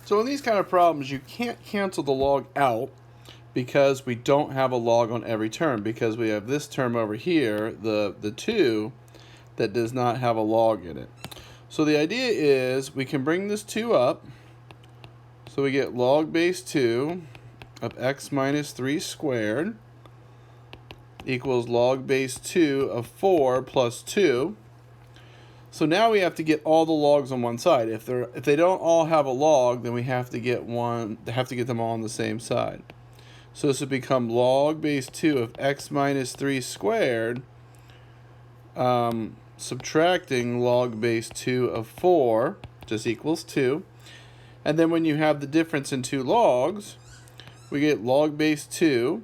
So in these kind of problems, you can't cancel the log out because we don't have a log on every term, because we have this term over here, the 2, that does not have a log in it. So the idea is we can bring this 2 up. So we get log base 2 of x minus 3 squared equals log base 2 of 4 plus 2. So now we have to get all the logs on one side. If they don't all have a log, then we have to get them all on the same side. So this would become log base 2 of x minus 3 squared, subtracting log base 2 of 4, just equals 2. And then when you have the difference in two logs, we get log base 2.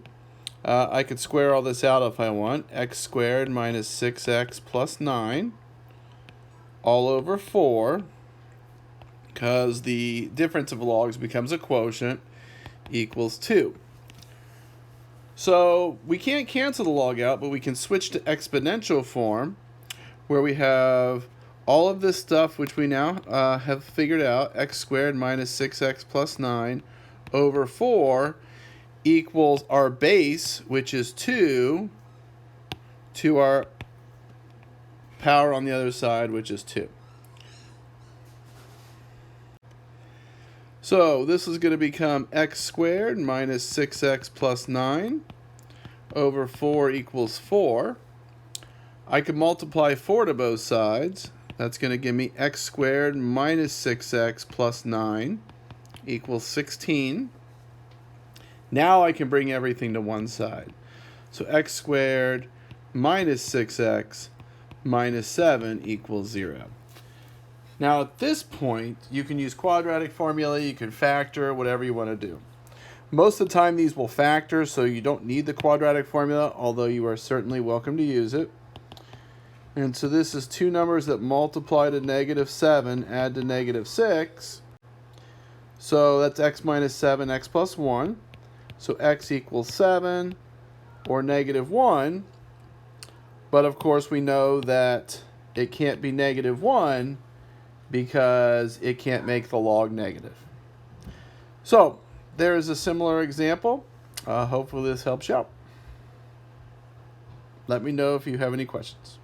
I could square all this out if I want. X squared minus 6x plus 9 all over 4, because the difference of logs becomes a quotient, equals 2. So we can't cancel the log out, but we can switch to exponential form, where we have all of this stuff which we now have figured out, x squared minus 6x plus 9 over 4 equals our base, which is 2, to our power on the other side, which is 2. So this is going to become x squared minus 6x plus 9 over 4 equals 4. I can multiply 4 to both sides. That's going to give me x squared minus 6x plus 9 equals 16. Now I can bring everything to one side. So x squared minus 6x minus 7 equals 0. Now at this point, you can use quadratic formula, you can factor, whatever you want to do. Most of the time these will factor, so you don't need the quadratic formula, although you are certainly welcome to use it. And so this is two numbers that multiply to negative 7, add to negative 6. So that's x minus 7, x plus 1. So x equals 7 or negative 1. But of course we know that it can't be negative 1 because it can't make the log negative. So there is a similar example. Hopefully this helps you out. Let me know if you have any questions.